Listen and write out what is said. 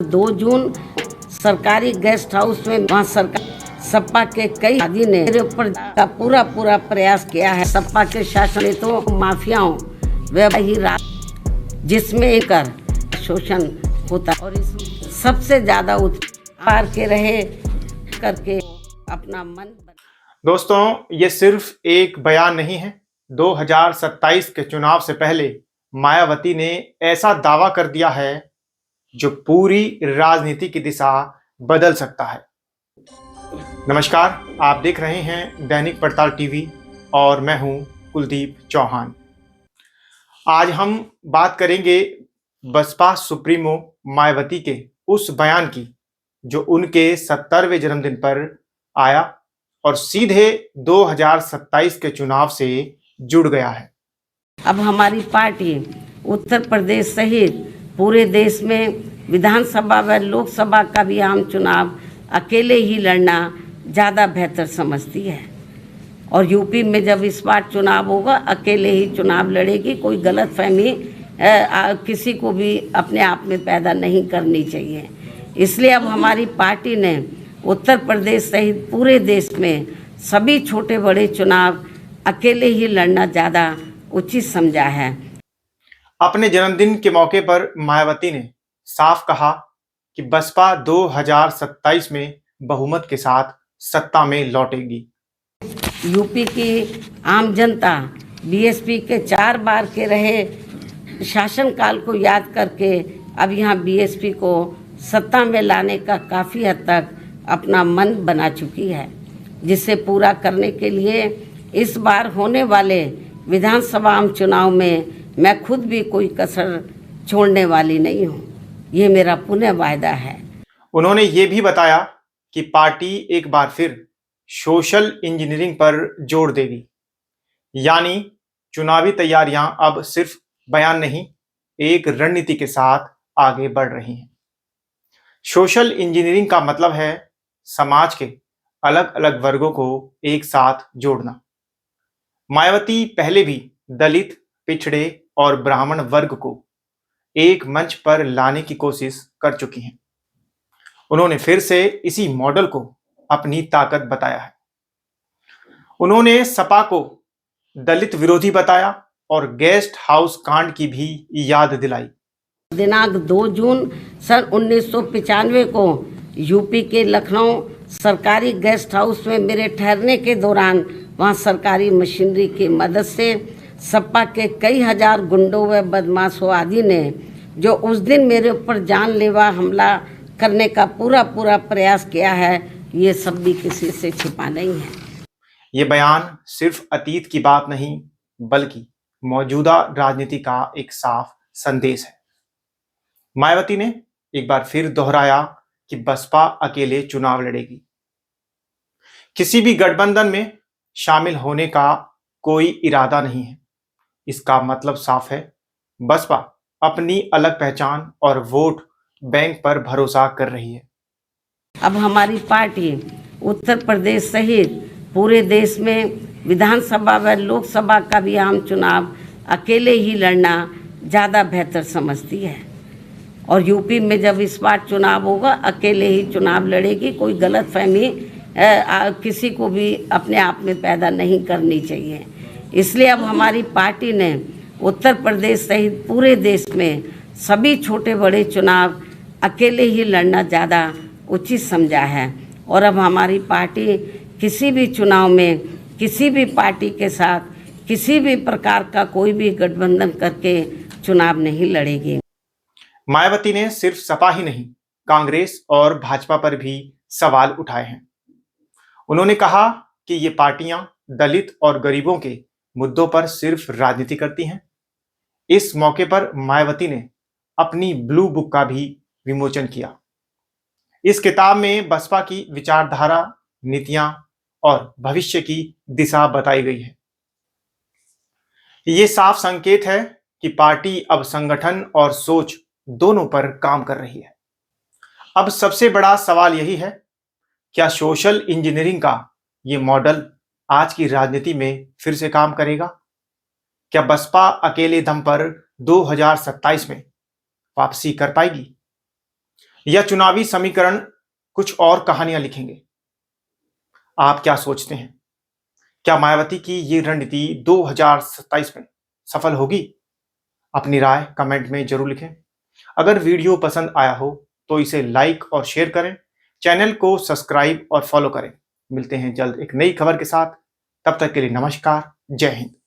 2 जून सरकारी guest house में वहाँ सरकार सपा के कई आदि ने मेरे ऊपर का पूरा प्रयास किया है। सपा के शासन में तो माफियाओं वही रात जिसमें एक शोषण होता और इस सबसे ज्यादा उत्पार के रहे करके अपना मन। दोस्तों, ये सिर्फ एक बयान नहीं है। 2027 के चुनाव से पहले मायावती ने ऐसा दावा कर दिया है जो पूरी राजनीति की दिशा बदल सकता है। नमस्कार, आप देख रहे हैं दैनिक पड़ताल टीवी और मैं हूं कुलदीप चौहान। आज हम बात करेंगे बसपा सुप्रीमो मायावती के उस बयान की जो उनके 70वें जन्मदिन पर आया और सीधे 2027 के चुनाव से जुड़ गया है। अब हमारी पार्टी उत्तर प्रदेश सहित पूरे देश में विधानसभा व लोकसभा का भी आम चुनाव अकेले ही लड़ना ज़्यादा बेहतर समझती है और यूपी में जब इस बार चुनाव होगा अकेले ही चुनाव लड़ेगी। कोई गलतफहमी किसी को भी अपने आप में पैदा नहीं करनी चाहिए। इसलिए अब हमारी पार्टी ने उत्तर प्रदेश सहित पूरे देश में सभी छोटे बड़े चुनाव अकेले ही लड़ना ज़्यादा उचित समझा है। अपने जन्मदिन के मौके पर मायावती ने साफ कहा कि बसपा 2027 में बहुमत के साथ सत्ता में लौटेगी। यूपी की आम जनता बीएसपी के 4 बार के रहे शासनकाल को याद करके अब यहाँ बीएसपी को सत्ता में लाने का काफ़ी हद तक अपना मन बना चुकी है, जिसे पूरा करने के लिए इस बार होने वाले विधानसभा आम चुनाव में मैं खुद भी कोई कसर छोड़ने वाली नहीं हूँ। ये मेरा पुनः वायदा है। उन्होंने ये भी बताया कि पार्टी एक बार फिर सोशल इंजीनियरिंग पर जोर देगी, यानी चुनावी तैयारियां अब सिर्फ बयान नहीं, एक रणनीति के साथ आगे बढ़ रही हैं। सोशल इंजीनियरिंग का मतलब है समाज के अलग अलग वर्गों को एक साथ जोड़ना। मायावती पहले भी दलित, पिछड़े और ब्राह्मण वर्ग को एक मंच पर लाने की कोशिश कर चुकी हैं। उन्होंने फिर से इसी मॉडल को अपनी ताकत बताया है। उन्होंने सपा को दलित विरोधी बताया और गेस्ट हाउस कांड की भी याद दिलाई। दिनांक 2 जून सन 1995 को यूपी के लखनऊ सरकारी गेस्ट हाउस में मेरे ठहरने के दौरान वहां सरकारी मशीनरी की मदद से सपा के कई हजार गुंडों व बदमाशों आदि ने जो उस दिन मेरे ऊपर जानलेवा हमला करने का पूरा प्रयास किया है, ये सब भी किसी से छिपा नहीं है। ये बयान सिर्फ अतीत की बात नहीं बल्कि मौजूदा राजनीति का एक साफ संदेश है। मायावती ने एक बार फिर दोहराया कि बसपा अकेले चुनाव लड़ेगी। किसी भी गठबंधन में शामिल होने का कोई इरादा नहीं है। इसका मतलब साफ है, बसपा अपनी अलग पहचान और वोट बैंक पर भरोसा कर रही है। अब हमारी पार्टी उत्तर प्रदेश सहित पूरे देश में विधानसभा व लोकसभा का भी आम चुनाव अकेले ही लड़ना ज़्यादा बेहतर समझती है और यूपी में जब इस बार चुनाव होगा अकेले ही चुनाव लड़ेगी। कोई गलतफहमी किसी को भी अपने आप में पैदा नहीं करनी चाहिए। इसलिए अब हमारी पार्टी ने उत्तर प्रदेश सहित पूरे देश में सभी छोटे बड़े चुनाव अकेले ही लड़ना ज़्यादा उचित समझा है और अब हमारी पार्टी किसी भी चुनाव में किसी भी पार्टी के साथ किसी भी प्रकार का कोई भी गठबंधन करके चुनाव नहीं लड़ेगी। मायावती ने सिर्फ सपा ही नहीं, कांग्रेस और भाजपा पर भी सवाल उठाए हैं। उन्होंने कहा कि ये पार्टियां दलित और गरीबों के मुद्दों पर सिर्फ राजनीति करती हैं। इस मौके पर मायावती ने अपनी ब्लू बुक का भी विमोचन किया। इस किताब में बसपा की विचारधारा, नीतियां और भविष्य की दिशा बताई गई है। ये साफ संकेत है कि पार्टी अब संगठन और सोच दोनों पर काम कर रही है। अब सबसे बड़ा सवाल यही है, क्या सोशल इंजीनियरिंग का ये मॉडल आज की राजनीति में फिर से काम करेगा? क्या बसपा अकेले दम पर 2027 में वापसी कर पाएगी? या चुनावी समीकरण कुछ और कहानियां लिखेंगे? आप क्या सोचते हैं? क्या मायावती की ये रणनीति 2027 में सफल होगी? अपनी राय कमेंट में जरूर लिखें। अगर वीडियो पसंद आया हो तो इसे लाइक और शेयर करें, चैनल को सब्सक्राइब और फॉलो करें। मिलते हैं जल्द एक नई खबर के साथ। तब तक के लिए नमस्कार, जय हिंद।